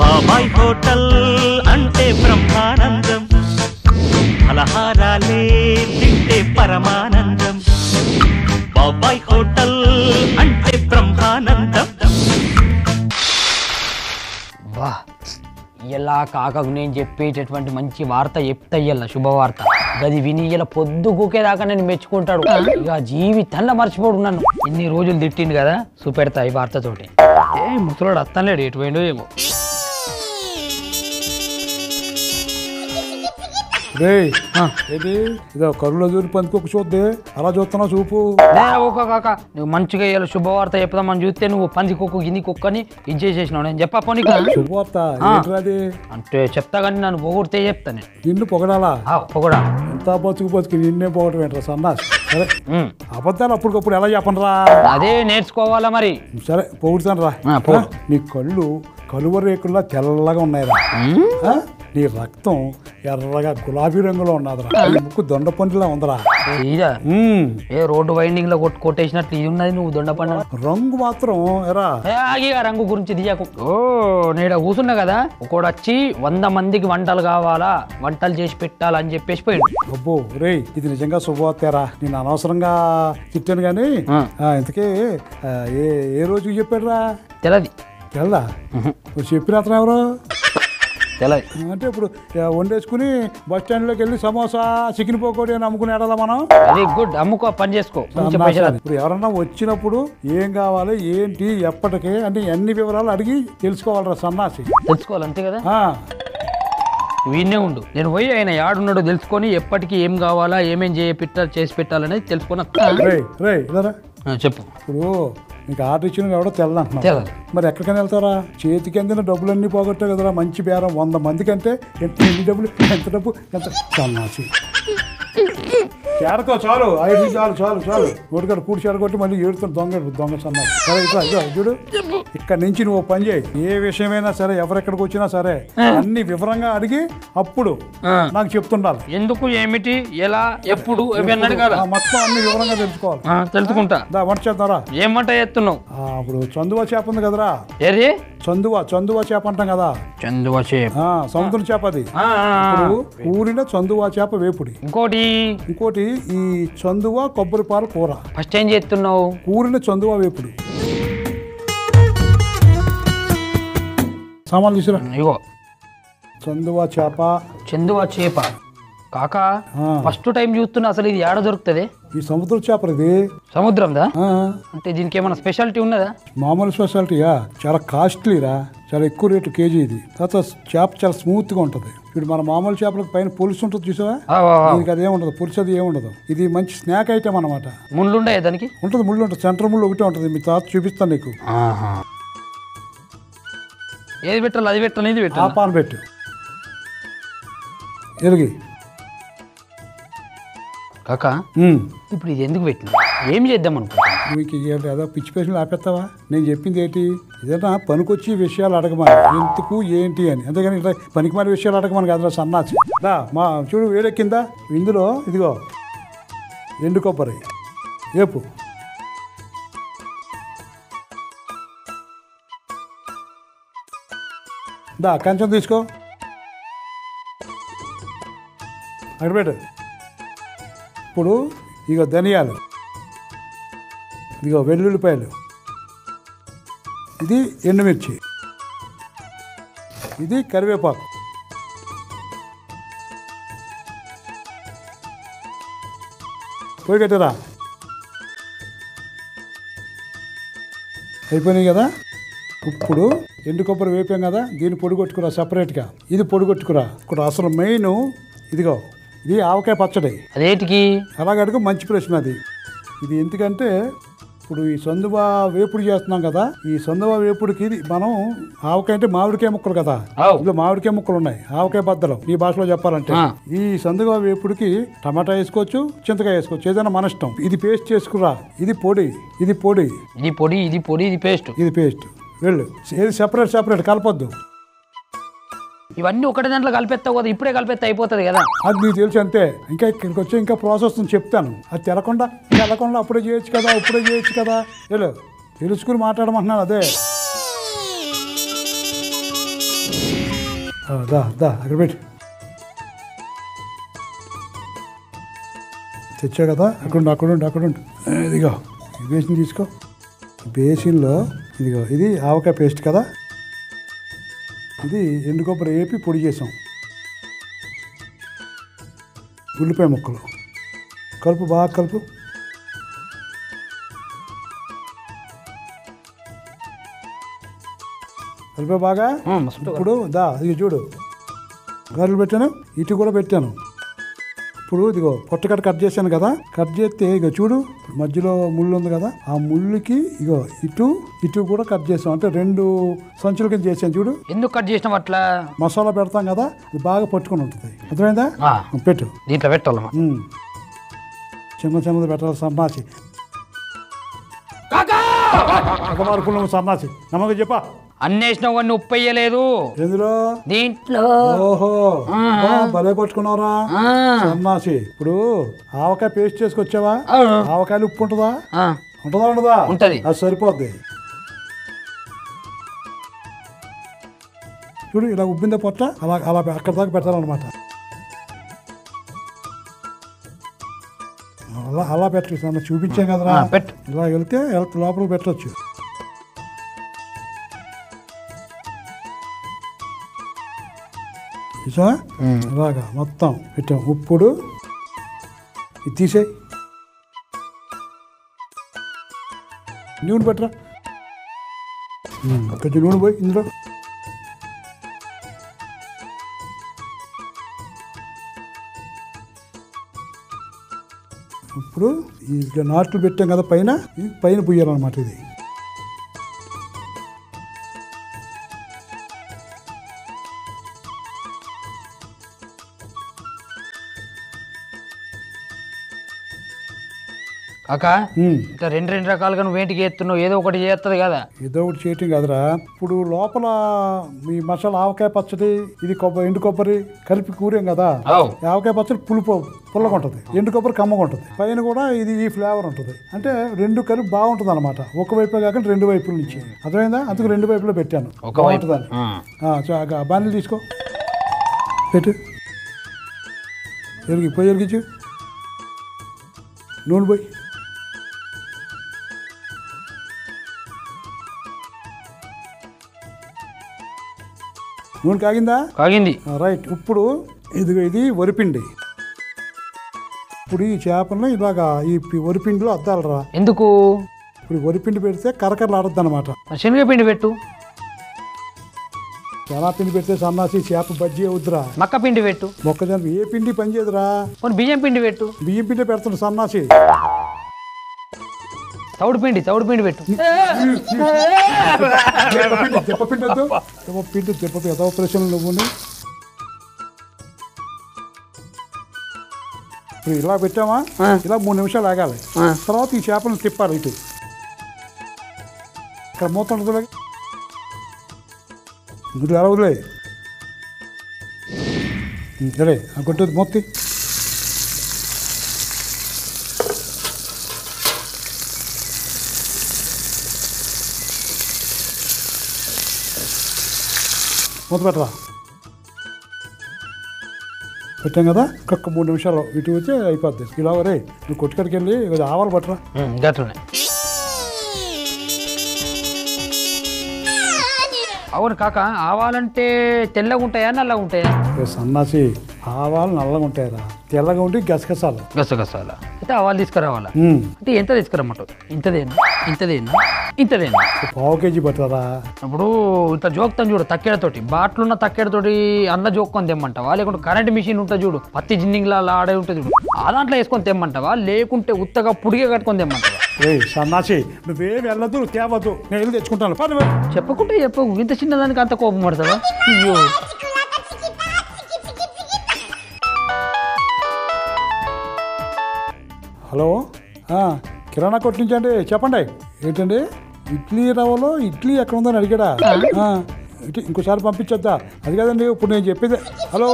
బాబాయ్ హోటల్ అంటే బ్రహ్మానందం, ఫలహారాలే తింటే పరమానందం. బాబాయ్ హోటల్ అంటే బ్రహ్మానందం. వా ఇలా కాకకు నేను చెప్పేటటువంటి మంచి వార్త చెప్తాయ్యల్ల శుభవార్త. గది విని ఇలా పొద్దుగుకేదాకా నేను మెచ్చుకుంటాడు. ఇక జీవితంలో మర్చిపోడు నన్ను. ఇన్ని రోజులు తిట్టింది కదా, చూపెడతా ఈ వార్తతోటి. ముసలోడు అత్తలేడు, ఎటు పోయిండో ఏమో. ఏంటి ఇదో కరులో చూసి పందుకొక చూద్దే, అలా చూస్తున్నావు చూపు. ఓకే కాక, నువ్వు మంచిగా ఇలా శుభవార్త చెప్దామని చూస్తే నువ్వు పంది కుక్క గిన్ని కుక్కని ఇది చేసేసినావు. నేను చెప్పా నీకు శుభవార్త అంటే చెప్తా కానీ నన్ను పొగిడితే చెప్తా నేను. నిన్ను పొగడాలా? పొగడా. ఎంత బతుకు నిన్నే పొగడం ఏంట్రా సన్నాసి. సరే అబద్ధాలు అప్పటికప్పుడు ఎలా చెప్పను రా, అదే నేర్చుకోవాలా మరి. సరే పొగుడుతాను రా. నీ కళ్ళు కలువ రేకుల్లా తెల్లగా ఉన్నాయిరా, నీ రక్తం ఎర్రగా గులాబీ రంగులో ఉన్నదిరా, నీ ముక్కు దొండపండులా ఉందిరా. ఏ రోడ్డు వైండింగ్ లో కొట్టేసినట్లు ఇది ఉన్నది, నువ్వు దొండపండు. రంగు మాత్రం ఎరా రంగు గురించి దియకు. ఓ నేను కూర్చున్నా కదా, ఒకడు వచ్చి 100 మందికి వంటలు కావాలా, వంటలు చేసి పెట్టాలని చెప్పేసి పోయిండు. అబ్బో రే, ఇది నిజంగా శుభవార్తేరా. నేను అనవసరంగా తిట్టాను గాని ఇంతకీ ఏ రోజుకి చెప్పాడు రా? తెలది. తెలదా? చెప్పిన అతను ఎవరు? తెలది అంటే ఇప్పుడు వండేసుకుని బస్ స్టాండ్ లోకి వెళ్ళి సమోసా చికెన్ పకోడీ అని అమ్ముకుని ఎడాలా మనం? వెరీ గుడ్, అమ్ముకో, పని చేసుకో. ఇప్పుడు ఎవరన్నా వచ్చినప్పుడు ఏం కావాలి ఏంటి ఎప్పటికి అంటే అన్ని వివరాలు అడిగి తెలుసుకోవాలరా సన్నాసి. తెలుసుకోవాలి అంతే కదా. వీణే ఉండు, నేను పోయి ఆయన యాడున్నాడో తెలుసుకొని ఎప్పటికి ఏం కావాలా, ఏమేం చేసి పెట్టాలనేది తెలుసుకున్నా. చెప్పు. ఇప్పుడు నీకు ఆర్డర్ ఇచ్చిన ఎవడో తెల్లంటున్నా, మరి ఎక్కడికైనా వెళ్తారా? చేతికి అందిన డబ్బులన్నీ పోగొట్టావు కదరా. మంచి బేరం 100 మందికి అంటే ఎన్ని డబ్బులు, ఎంత డబ్బు, ఎంత సన్నాసి. చేరకో చాలు, 5 చాలు చాలు చాలు. ఒకటికాడు కూడి చెడగొట్టి మళ్ళీ ఏడుతాడు దొంగ సన్నాసి. సరే ఇట్లా చూడు, ఇక్కడ నుంచి నువ్వు పని చేయి. ఏ విషయమైనా సరే, ఎవరెక్కడికి వచ్చినా సరే అన్ని వివరంగా అడిగి అప్పుడు నాకు చెప్తుండాలి. ఎందుకు, ఏమిటి, ఎలా, ఎప్పుడు మొత్తం అన్ని వివరంగా తెలుసుకోవాలి. తెలుసుకుంటా. వంట చేద్దారా? ఏం వంట చేస్తున్నావు? ఇప్పుడు చందువా చేప ఉంది కదరా. ఏది? చందువా చేప అంటాం కదా. చందువా చేప సముద్రం చేప అది. ఊరిలో చందువా చేప వేపుడి. ఇంకోటి ఈ చందువా కొబ్బరి పాల కూర. ఫస్ట్ ఏం చేస్తున్నావు? ఊరిన చందువా వేపుడు. సామాన్లు తీసుకురా. ఇగో చందువా చేప. కాకా ఫస్ట్ టైం చూస్తున్నా, అసలు ఇది ఏడ దొరుకుతుంది? ఈ సముద్రం చేప. ఇది సముద్రందా? అంటే దీనికి ఏమైనా స్పెషాలిటీ ఉన్నదా? మామూలు స్పెషాలిటీయా? చాలా కాస్ట్లీరా, చాలా ఎక్కువ రేటు కేజీ ఇది. తర్వాత చేప చాలా స్మూత్ గా ఉంటది. ఇప్పుడు మన మామూలు చేపలకు పైన పులుసు ఉంటుంది చూసావా, దీనికి అదే ఉండదు, పులుసు అది ఏముండదు. ఇది మంచి స్నాక్ ఐటమ్ అనమాట. ముళ్ళు ఉండే దానికి? ఉంటుంది, ముళ్ళు ఉంటుంది. సెంటర్ ముళ్ళు ఒకటే ఉంటుంది. మీ తాత చూపిస్తాను నీకు. ఏది పెట్టాలి? అది పెట్టాలి, ఇది పెట్టాలి. పాన్ పెట్టు, ఎలుగి. కాకా ఇప్పుడు ఇది ఎందుకు పెట్టినా? ఏం చేద్దాం అనుకుంటా? మీకు ఏదో పిచ్చి పేషెంట్లు ఆపేస్తావా? నేను చెప్పింది ఏంటి, ఏదైనా పనికొచ్చి విషయాలు అడగమని, ఎందుకు ఏంటి అని. అంతేగాని ఇట్లా పనికిమాలి విషయాలు అడగమని కాదురా సన్నాసి. మా చూడు వేడెక్కిందా? ఇందులో ఇదిగో ఎండు కొబ్బరి ఏపు, కంచం తీసుకో, అక్కడ పెట్టు. ఇప్పుడు ఇగో ధనియాలు, ఇదిగో వెల్లుల్లిపాయలు, ఇది ఎండుమిర్చి, ఇది కరివేపాకు, పోయి కట్టరా. అయిపోయినాయి కదా. ఇప్పుడు ఎండు కొబ్బరి వేపాం కదా, దీన్ని పొడి కొట్టుకురా సపరేట్గా. ఇది పొడి కొట్టుకురా. ఇప్పుడు అసలు మెయిన్ ఇదిగో, ఇది ఆవకాయ పచ్చడి. అదేంటికి? అలాగడుగు, మంచి ప్రశ్న అది. ఇది ఎందుకంటే ఇప్పుడు ఈ సందువా వేపుడు చేస్తున్నాం కదా, ఈ సందువా వేపుడికి మనం ఆవకాయ అంటే మామిడికాయ ముక్కలు కదా, ఇందులో మామిడికాయ ముక్కలు ఉన్నాయి, ఆవకాయ బద్దలు ఈ భాషలో చెప్పాలంటే. ఈ సందువా వేపుడికి టమాటా వేసుకోవచ్చు, చింతకాయ వేసుకోవచ్చు, ఏదైనా మన ఇష్టం. ఇది పేస్ట్ చేసుకురా. ఇది పొడి, ఇది పొడి, ఇది పొడి, ఇది పొడి, ఇది పేస్ట్, ఇది పేస్ట్. వెళ్ళు, ఏది సెపరేట్ కలపొద్దు. ఇవన్నీ ఒకటి దాంట్లో కలిపేస్తావు కదా, ఇప్పుడే కలిపేస్తే అయిపోతుంది కదా. అది నీకు తెలుసు అంతే. ఇంకా ఇక్కడికి వచ్చి ఇంకా ప్రాసెస్ చెప్తాను. అది తెలకుండా అప్పుడే చేయొచ్చు కదా. తెలుసుకుని మాట్లాడమంటున్నాను. అదే దా దా అక్కడ పెట్టు. తెచ్చావు కదా, అక్కడుండు. ఇదిగో ఈ బేసిన్ తీసుకో. బేసిన్లో ఇదిగో ఇది ఆవకాయ పేస్ట్ కదా, ఇది ఎండు కొబ్బరి వేపి పొడి చేసాం. ఉల్లిపాయ ముక్కలు కలుపు, బాగా కలుపు. కలిపే బాగా. ఇప్పుడు దా ఇది చూడు, గారెలు పెట్టాను, ఇటు కూడా పెట్టాను. ఇప్పుడు ఇదిగో పొట్టకట్ట కట్ చేశాను కదా, కట్ చేస్తే ఇగో చూడు మధ్యలో ముళ్ళు ఉంది కదా, ఆ ముళ్ళుకి ఇగో ఇటు కూడా కట్ చేసాం. అంటే 2 సంచుల కింద చేసాను చూడు. ఎందుకు కట్ చేసినాం అట్లా? మసాలా పెడతాం కదా, అది బాగా పట్టుకుని ఉంటుంది. అర్థమైందా? పెట్టు, దీంట్లో పెట్టాలమ్మా. చిన్నది పెట్టాలి. సన్నాసి మార్పులు సన్నాసి నమ్మకం చెప్పా. అన్నేసినావు కానీ ఉప్పు వేయలేదు ఎందులో? దీంట్లో. ఓహో భలే పట్టుకున్నావురా సన్నాసి. ఇప్పుడు ఆవకాయ పేస్ట్ చేసుకొచ్చావా? ఆవకాయలు ఉప్పు ఉంటుందా? ఉండదా? ఉంటది. అది సరిపోద్ది. చూడు ఇలా ఉబ్బిందే పొట్ట, అలా అక్కడ దాకా పెట్టాలన్నమాట. అలా పెట్టాలి. చూపించాం కదరా, ఇలా వెళ్తే లోపలికి పెట్టవచ్చు. అలాగా మొత్తం పెట్టాం. ఇప్పుడు ఇది తీసేయి, నూనె పెట్టరా, కొంచెం నూనె పోయి ఇందులో. ఇప్పుడు ఈ నాట్లు పెట్టాం కదా పైన, ఇది పైన పుయ్యాలన్నమాట. ఇది కాకా ఇట్లా 2 రకాలుగా నువ్వు ఏంటికి చేస్తున్నావు? ఏదో ఒకటి చేస్తుంది కదా. ఏదో ఒకటి చేయటం కదరా. ఇప్పుడు లోపల మీ మసాలా ఆవకాయ పచ్చడి, ఇది ఎండు కొబ్బరి కలిపి కూరేం కదా. ఆవకాయ పచ్చడి పుల్లగా ఉంటుంది, ఎండు కొబ్బరి కమ్మగా ఉంటుంది, పైన కూడా ఇది ఈ ఫ్లేవర్ ఉంటుంది. అంటే 2 కలిపి బాగుంటుంది అనమాట. ఒకవైపే కాకుండా 2 వైపుల నుంచి. అర్థమైందా? అందుకు 2 వైపులో పెట్టాను. బాగుంటుందని. బాణీలు తీసుకో, పెట్టు, ఎరిగించు, నూనె పోయి. నూనె కాగిందా? కాగింది. రైట్. ఇప్పుడు ఇది వరిపిండి. ఇప్పుడు ఈ చేపలను ఇలాగా ఈ వరిపిండిలో అద్దాలరా. ఎందుకు? ఇప్పుడు వరిపిండి పెడితే కరకరలు ఆడద్దు అనమాట. శనగపిండి పెట్టు. శనగపిండి పెడితే సన్నాసి చేప బజ్జీ అవుద్దురా. మక్క పిండి పెట్టు. మొక్కజొన్న ఏ పిండి పని చేయదురా. బియ్యం పిండి పెట్టు. బియ్యం పిండి పెడుతున్నా సన్నాసి. తౌడు పిండి పెట్టు. తెప్పపిండి వద్దు, తెప్పపిండి ఎదో ప్రశ్నలు నువ్వు. ఇలా పెట్టామా, ఇలా 3 నిమిషాలు ఆగాలి. తర్వాత ఈ చేపలను తిప్పాలి. ఇటు ఇక్కడ మూత ఉంటుంది, ఇందులో ఎలా వదిలే సరే కొట్టేది మొత్తం. మూత పెట్టరా. పెట్టాం కదా, ఒక్క 3 నిమిషాలు ఇటు వచ్చి అయిపోద్ది. ఇలా రే నువ్వు కొట్టుకడికి వెళ్ళి ఆవాలు పట్టరా. గట్లనే. అవును కాక, ఆవాలంటే తెల్లగా ఉంటాయా నల్లగా ఉంటాయా? సన్నాసి ఆవాలు నల్లగా ఉంటాయరా, తెల్లగా ఉండి గసగసాలు. అయితే ఆవాలు తీసుకురావాలా? అంటే ఎంత తీసుకురమ్మంటావు? ఇంతదేనా 1/2 కేజీ పట్టరా. ఇప్పుడు ఇంత జోక్తాను చూడు, తక్కేడతోటి బాట్లున్న తక్కేడతోటి అన్న జోక్కొని తెమ్మంటావా? లేకుంటే కరెంట్ మిషన్ ఉంటుంది చూడు, పత్తి జిన్నింగ్లా ఆడే ఉంటుంది చూడు, ఆ దాంట్లో వేసుకొని తెమ్మంటావా? లేకుంటే ఉత్తగా పుడిగే కట్టుకొని తెమ్మంటావా? సన్నాసి నువ్వేం వెళ్ళదు, తేవద్దు, నేను వెళ్ళి తెచ్చుకుంటాను. చెప్పకుంటే చెప్పకు, ఇంత చిన్నదానికి అంత కోపం పడతావా? అయ్యో. హలో, కిరాణా కొట్టు నుంచి అండి, చెప్పండి. ఏంటండి ఇడ్లీ రవ్వలో ఇడ్లీ ఎక్కడ ఉందని అడిగాడా? ఇంకోసారి పంపించొద్దా? అది కాదండి ఇప్పుడు నేను చెప్పేది. హలో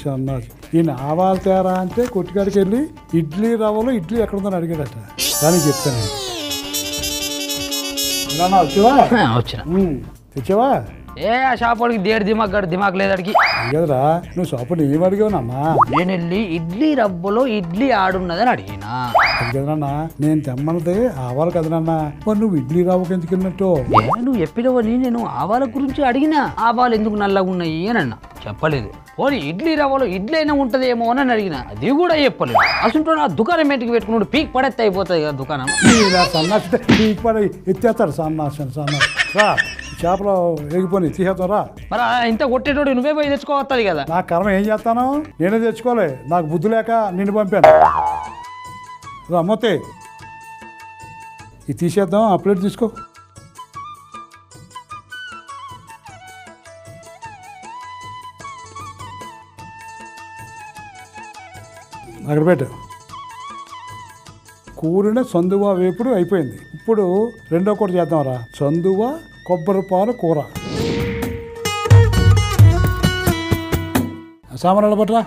సన్నాసి ఈయన ఆవాలు తేరా అంటే కొట్టుకాడికి వెళ్ళి ఇడ్లీ రవ్వలో ఇడ్లీ ఎక్కడ ఉందని అడిగాడట. దానికి చెప్తాను. వచ్చావా? వచ్చిన. తెచ్చావా? ఏ ఆ షాపోడికి దేడు దిమాగ్ లేదడికి కదరా నువ్వు షాపుని ఏం అడిగావునమ్మా? నేను వెళ్ళి ఇడ్లీ రవ్వలో ఇడ్లీ ఆడున్నదని అడిగినా. అది కదనన్నా నేను తెమ్మన్నది ఆవాలు కదనన్నా. మరి నువ్వు ఇడ్లీ రవ్వకి ఎందుకు వెళ్ళినట్టు? నువ్వు చెప్పినవని నేను ఆవాల గురించి అడిగినా. ఆవాలు ఎందుకు నల్లగా ఉన్నాయి అని అన్నా, చెప్పలేదు. పోనీ ఇడ్లీ రవ్వలో ఇడ్లీ అయినా ఉంటదేమో అని అడిగిన, అది కూడా చెప్పలేదు. అసలు నా దుకాణం ఏంటికి పెట్టుకున్నాడు, పీక్ పడేస్తే అయిపోతుంది కదా దుకాణం. సన్నాసి పీక్ పడి ఎత్తేస్తాడు సన్నాసి రా చేపలు ఎగిపోయి తీసేద్దాం రా. మరి ఇంత కొట్టేటోడు నువ్వే పోయి తెచ్చుకోవస్తుంది కదా. నా కర్మ ఏం చేస్తాను, నేనే తెచ్చుకోలే. నాకు బుద్ధి లేక నిన్ను పంపాను. రా మొత్తే ఇది తీసేద్దాం. ఆ ప్లేట్ తీసుకో. అక్కడ పెట్టు. కూరిన సందువ వేపుడు అయిపోయింది. ఇప్పుడు రెండో కూర చేద్దాం రా. సందువ కొబ్బరి పాలు కూర. సామాన్లు పట్టరా.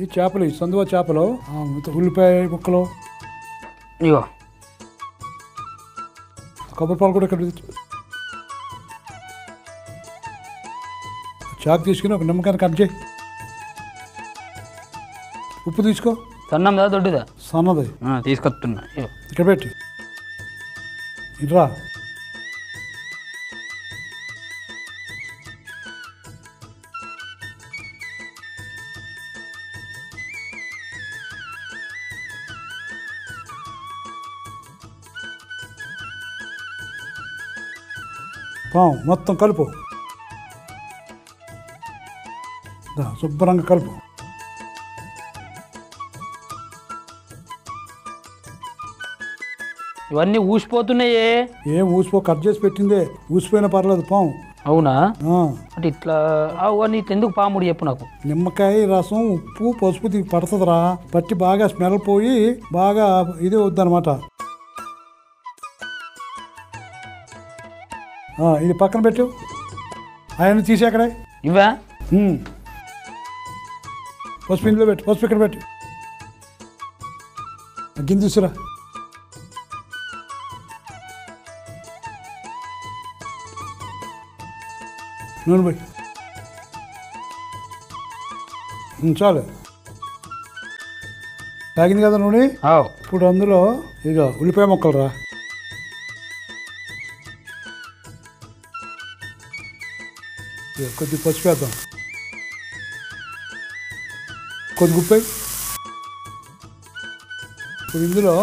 ఈ చేపలు, ఈ సందువ చేపలు, ఉల్లిపాయ ముక్కలు, ఇగో కొబ్బరి పాలు కూడా ఇక్కడ చాకు తీసుకుని ఒక నిమ్మకాయని కట్ చేయి. ఉప్పు తీసుకో. సన్నదా దొడ్డుదా? సన్నది తీసుకొస్తున్నా. ఇక్కడ పెట్టు. ఇట్రా. మొత్తం కలుపు. శుభ్రంగా కలుపు. ఇవన్నీ ఊసిపోతున్నాయే. ఏం ఊసిపో, కట్ చేసి పెట్టిందే. ఊసిపోయినా పర్లేదు పాము. అవునా? అంటే ఇట్లా అవన్నీ ఎందుకు పాముడు చెప్పు నాకు. నిమ్మకాయ రసం, ఉప్పు, పసుపు పడుతుందిరా. పట్టి బాగా స్మెల్ పోయి బాగా ఇది వద్దనమాట. ఇది పక్కన పెట్టు. ఆయన తీసి అక్కడే ఇవా పసుపు ఇందులో పెట్టు. పసుపు ఇక్కడ పెట్టు. గిన్నె తీసుకురా. నూనె పోయి. చాలు, తాగింది కదా నూనె. ఇప్పుడు అందులో ఇక ఉల్లిపాయ ముక్కలు రా. కొద్ది పసుపు వేద్దాం. కొద్ది గుప్పాయి. ఇప్పుడు ఇందులో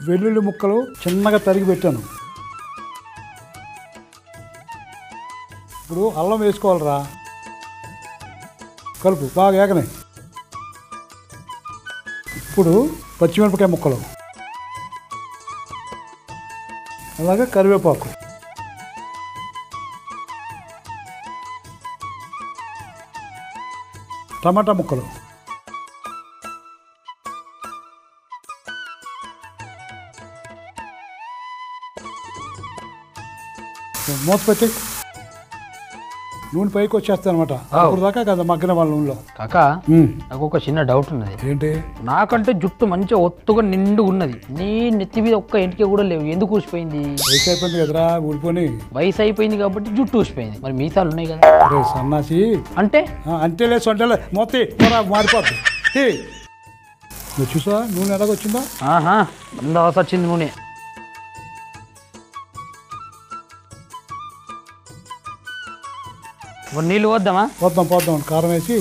వెల్లుల్లి ముక్కలు చిన్నగా తరిగి పెట్టాను. ఇప్పుడు అల్లం వేసుకోవాలరా. కలుపు బాగా ఏకనే. ఇప్పుడు పచ్చిమిరపకాయ ముక్కలు, అలాగే కరివేపాకు, టమాటా ముక్కలు, మూత పెట్టి నూనె పైకి వచ్చేస్తా అనమాట. అప్పుడు దాకా కదా మగ్గిన వాళ్ళ నూనెలో. కాకా నాకు ఒక చిన్న డౌట్ ఉన్నది. ఏంటి? నాకంటే జుట్టు మంచిగా ఒత్తుగా నిండు ఉన్నది, నీ నెత్తి మీద ఒక్క ఇంటికి కూడా లేవు, ఎందుకు ఊసిపోయింది? వయసు అయిపోయింది కదరా, ఊడిపోయి. వయసు అయిపోయింది కాబట్టి జుట్టు ఊసిపోయింది. మరి మీసాలు ఉన్నాయి కదా. అరే సన్నాసి, అంటే అంటేలే సొంటలే మొత్తం మారిపోద్ది. నువ్వు చూసా నూనె ఎలాగొచ్చిందా? అందవస వచ్చింది నూనె. నీళ్ళు వద్దామా? పోద్దాం. కారం వేసి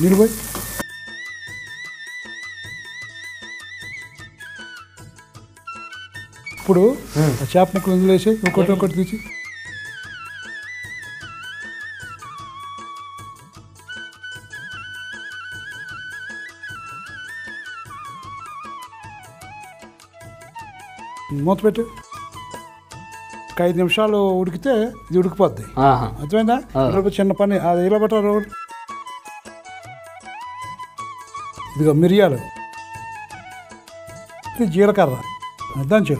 నీళ్ళు పోయి. ఇప్పుడు చేప ముక్కలు ఇందులో వేసి ఒకటి తీసి మూత పెట్టు. ఒక 5 నిమిషాలు ఉడికితే ఇది ఉడికిపోద్ది. అర్థమైందా? చిన్న పని అది ఇలా పెట్టారు. ఇదిగో మిరియాలు, ఇది జీలకర్ర దంచు.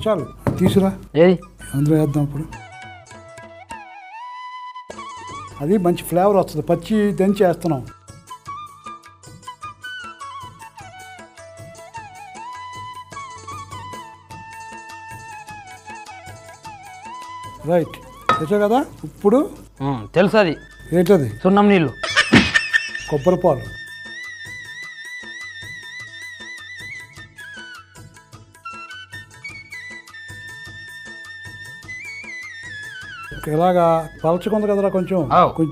చాలు తీసురా. ఏది అందులో వేద్దాం. ఇప్పుడు అది మంచి ఫ్లేవర్ వస్తుంది. పచ్చి దంచి వేస్తున్నాం. రైట్, తెచ్చా కదా. ఇప్పుడు తెలుసు అది ఏంటది? సున్నం నీళ్ళు, కొబ్బరి పాలు, ఇలాగా పలచుకుంది కదరా, కొంచెం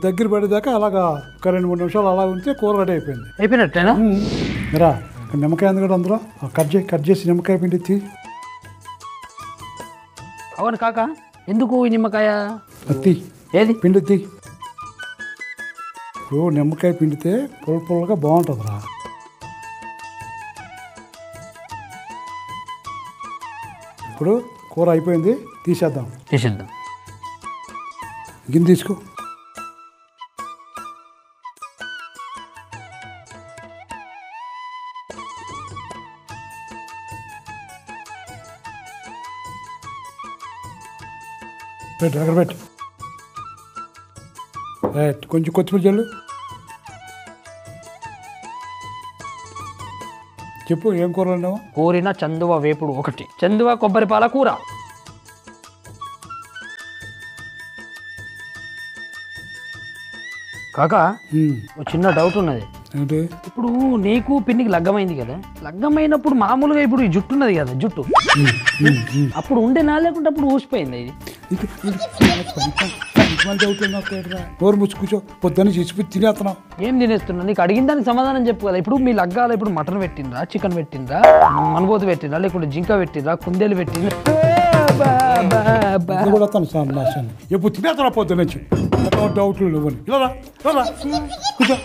దగ్గర పడేదాకా అలాగా ఒక 2-3 నిమిషాలు అలా ఉంటే కూర రెడీ అయిపోయింది. అయిపోయినట్టేనా? రా, నిమ్మకాయ ఉంది కూడా అందులో, కట్ చేసి నిమ్మకాయ పిండి ఎత్తి. అవును కాక, ఎందుకు ఈ నిమ్మకాయ? ఎత్తి ఏది పిండి ఎత్తి. ఇప్పుడు నిమ్మకాయ పిండితే పుల్లగా బాగుంటుందిరా. ఇప్పుడు కూర అయిపోయింది, తీసేద్దాం. గిన్నె తీసుకో. పెట్టు, అక్కడ పెట్టు. రైట్, కొంచెం కొత్తిమీర జల్లు. చెప్పు, ఏం కూర అన్నావు? కూరిన చందువ వేపుడు ఒకటి, చందువ కొబ్బరిపాల కూర. కాక చిన్న డౌట్ ఉన్నది. ఏంటి? ఇప్పుడు నీకు పిన్నికి లగ్గమైంది కదా, లగ్గమైనప్పుడు మామూలుగా ఇప్పుడు ఈ జుట్టు ఉన్నది కదా, జుట్టు అప్పుడు ఉండేనా లేకుంటే అప్పుడు ఊసిపోయింది? ఇది నోరు ముచ్చి కూర్చో, పొద్దున్న చేసి తినేస్తున్నావు. ఏం తినేస్తున్నా? నీకు అడిగిన దానికి సమాధానం చెప్పు కదా. ఇప్పుడు మీ లగ్గాల ఇప్పుడు మటన్ పెట్టిండ్రా, చికెన్ పెట్టిండ్రా, మనబోతు పెట్టిండ్రా, లేకుంటే జింక పెట్టిండ్రా, కుందేలు పెట్టిండ్రా? ఎప్పుడు తినేస్తున్నా పొద్దున్న నుంచి, డౌట్లు లేవని. కూర్చో.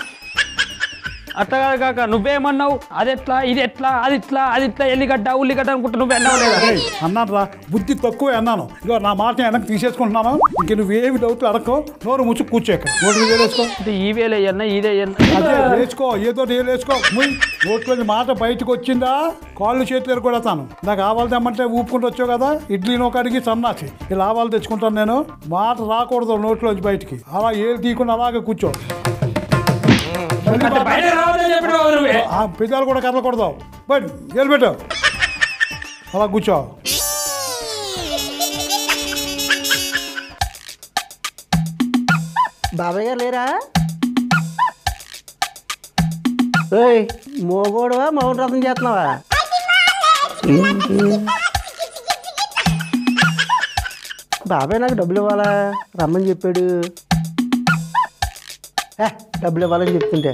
అట్లా కాదు కాక, నువ్వేమన్నావు? అది ఎట్లా, ఇది ఎట్లా, అది ఇట్లా, అది ఇట్లా, ఎల్లిగడ్డ ఉల్లిగడ్డ అనుకుంటా నువ్వు అన్నావు లేదా? అన్నాను రా, బుద్ధి తక్కువే అన్నాను. ఇగో నా మాట వెనక్కి తీసేసుకుంటున్నాను. ఇంక నువ్వేమి డౌట్లు అడక్కో, నోరు ముచ్చు కూర్చోక. నోట్లు వేసుకో. అంటే ఈ వేలే అన్నా, ఇదే అదే వేసుకో, ఏదో వేసుకో. నోట్లో మాట బయటకు వచ్చిందా కాళ్ళు చేతులు ఎరగొడతాను. నాకు ఆవాలు తెమ్మంటే ఊపుకుంటూ వచ్చావు కదా, ఇడ్లీ నోక అడిగి సన్నాసి ఇలా ఆవాలు తెచ్చుకుంటాను నేను. మాట రాకూడదు నోట్లోంచి బయటికి. అలా ఏది తీయకుండా అలాగే కూర్చో. పెదాలు కూడా కదలకూడదు. బట్ ఏలు పెట్టు, అలా కూర్చో. బాబాయ్ గారు లేరా? మోగోడువా మౌన రథం చేస్తున్నావా? బాబాయ్ నాకు డబ్బులు ఇవ్వాలా రమ్మని చెప్పాడు. డబ్బులు ఇవ్వాలని చెప్తుంటే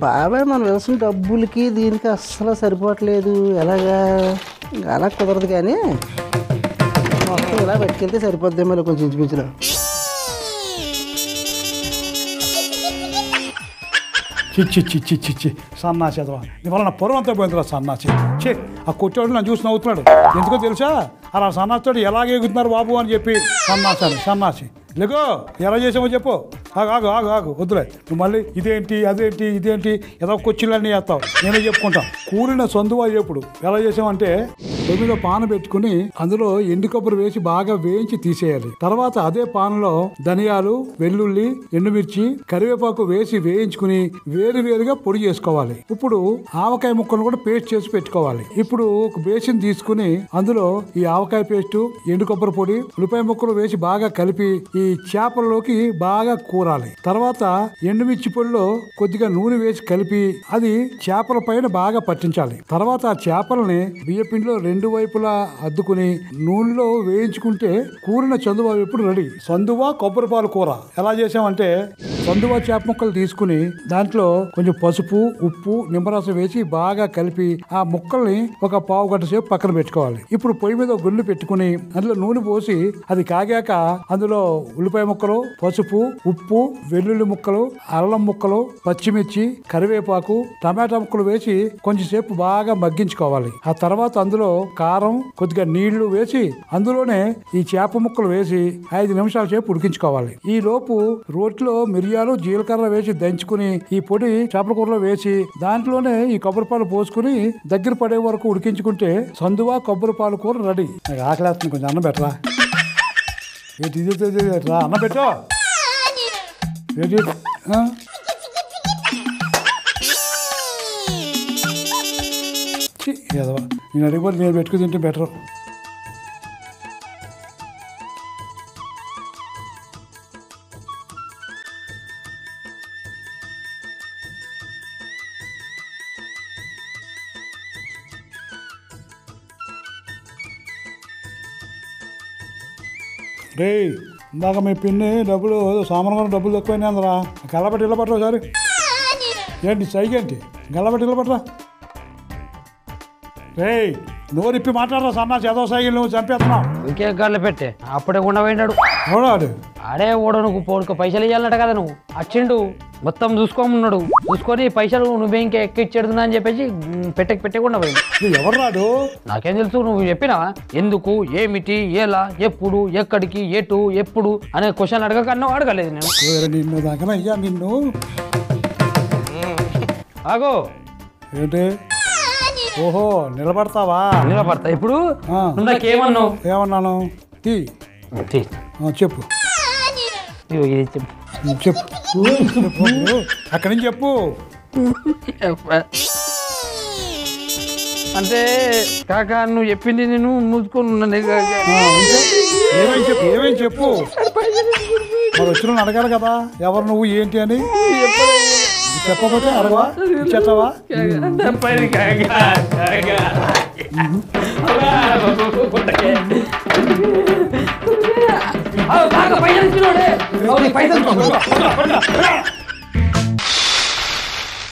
బాబాయ్ మనం వేసిన డబ్బులకి దీనికి అస్సలు సరిపోవట్లేదు. ఎలాగా? అలా కుదరదు కానీ మొత్తం ఇలా పెట్టుకెళ్తే సరిపోద్ది. మరి కొంచెం ఇంచుమించులో చిచ్చి సన్నాసి అదవా, ఇవాళ నా పొరం అంతా పోయిందిరా సన్నాసి. చే, ఆ కొట్టేవాడు నన్ను చూసి నవ్వుతున్నాడు. ఎందుకో తెలుసా? అలా సన్నాసితో ఎలాగే ఎగుతున్నారు బాబు అని చెప్పి. సన్నాసి లేకో ఎలా చేసామో చెప్పు. ఆగు ఆగు ఆగు వద్దులే. నువ్వు మళ్ళీ ఇదేంటి ఇదేంటి ఏదో కొచ్చిళ్ళన్నీ చేస్తావు. నేనే చెప్పుకుంటా. కూలిన సొందువా ఎప్పుడు ఎలా చేసామంటే, తొమ్మిదో పాన పెట్టుకుని అందులో ఎండు కొబ్బరి వేసి బాగా వేయించి తీసేయాలి. తర్వాత అదే పానలో ధనియాలు, వెల్లుల్లి, ఎండుమిర్చి, కరివేపాకు వేసి వేయించుకుని వేరుగా పొడి చేసుకోవాలి. ఇప్పుడు ఆవకాయ ముక్కలను కూడా పేస్ట్ చేసి పెట్టుకోవాలి. ఇప్పుడు ఒక బేసిన్ తీసుకుని అందులో ఈ ఆవకాయ పేస్టు, ఎండు కొబ్బరి పొడి, ఉల్లిపాయ ముక్కలు వేసి బాగా కలిపి ఈ చేపలలోకి బాగా కూరాలి. తర్వాత ఎండుమిర్చి పొడిలో కొద్దిగా నూనె వేసి కలిపి అది చేపల పైన బాగా పట్టించాలి. తర్వాత ఆ చేపలని బియ్యపిండిలో 2 వైపులా అద్దుకుని నూనెలో వేయించుకుంటే కూరిన చందువా ఎప్పుడు రెడీ. చందువా కొబ్బరిపాలు కూర ఎలా చేసామంటే, చందువా చేప ముక్కలు తీసుకుని దాంట్లో కొంచెం పసుపు, ఉప్పు, నిమ్మరసం వేసి బాగా కలిపి ఆ ముక్కల్ని ఒక పావు గంట సేపు పక్కన పెట్టుకోవాలి. ఇప్పుడు పొయ్యి మీద గుండు పెట్టుకుని అందులో నూనె పోసి అది కాగాక అందులో ఉల్లిపాయ ముక్కలు, పసుపు, ఉప్పు, ఉప్పు, వెల్లుల్లి ముక్కలు, అల్లం ముక్కలు, పచ్చిమిర్చి, కరివేపాకు, టమాటా ముక్కలు వేసి కొంచెంసేపు బాగా మగ్గించుకోవాలి. ఆ తర్వాత అందులో కారం, కొద్దిగా నీళ్లు వేసి అందులోనే ఈ చేప ముక్కలు వేసి 5 నిమిషాల సేపు ఉడికించుకోవాలి. ఈ లోపు రోట్లో మిరియాలు, జీలకర్ర వేసి దంచుకుని ఈ పొడి చేపల కూరలో వేసి దాంట్లోనే ఈ కొబ్బరిపాలు పోసుకుని దగ్గర పడే వరకు ఉడికించుకుంటే సందువా కొబ్బరిపాలు కూర రెడీ. నాకు ఆకలేస్తుంది, కొంచెం అన్నం పెట్టరా. అన్నం పెట్టు. నేను అడిగిపోతే నేను పెట్టుకుని తింటే బెటర్. రే, ఇందాక మీ పిన్ని డబ్బులు సామాన్ డబ్బులు తక్కువైనా అందరా గల్లబట్టి ఇళ్ళ పట్టరా ఒకసారి. ఏంటి సైగేంటి గల్లబట్టి ఇళ్ళ పట్టరా. రే, నోరిప్పి మాట్లాడరా సన్నా చదవ సైకిల్ నువ్వు చంపేస్తున్నావు. ఇంకే గల్ల పెట్టే అప్పుడే గుండా పోయినాడు. ఎవడాడు? ఆడే ఓడ నువ్వు పోడుకో పైసలు ఇవ్వాలట కదా. నువ్వు వచ్చిండు మొత్తం చూసుకోమన్నాడు. చూసుకొని పైసలు నువ్వే ఇంకా ఎక్కిచ్చేడుతున్నా అని చెప్పేసి పెట్టకుండా పోయింది. ఎవరు రాడు? నాకేం తెలుసు, నువ్వు చెప్పినావా ఎందుకు, ఏమిటి, ఎలా, ఎప్పుడు, ఎక్కడికి, ఎటు, ఎప్పుడు అనే క్వశ్చన్ అడగకన్నా అడగలేదు నేను. నిన్ను దగ్గర అయ్యా నిన్ను. ఆగో ఏంటి? ఓహో, నిలబడతావా? నిలబడతా. ఇప్పుడు నువ్వు నాకేమన్నావు? ఏమన్నాను? చెప్పు చెప్పు అక్కడి నుంచి చెప్పు. అంటే కాక నువ్వు చెప్పింది నేను మూసుకొని ఉన్నాను. ఏమేమి చెప్పు. మరి వచ్చిన అడగాలి కదా ఎవరు నువ్వు ఏంటి అని. చెప్పకపోతే అడగవా? ఇచ్చేస్తావా? పైసలు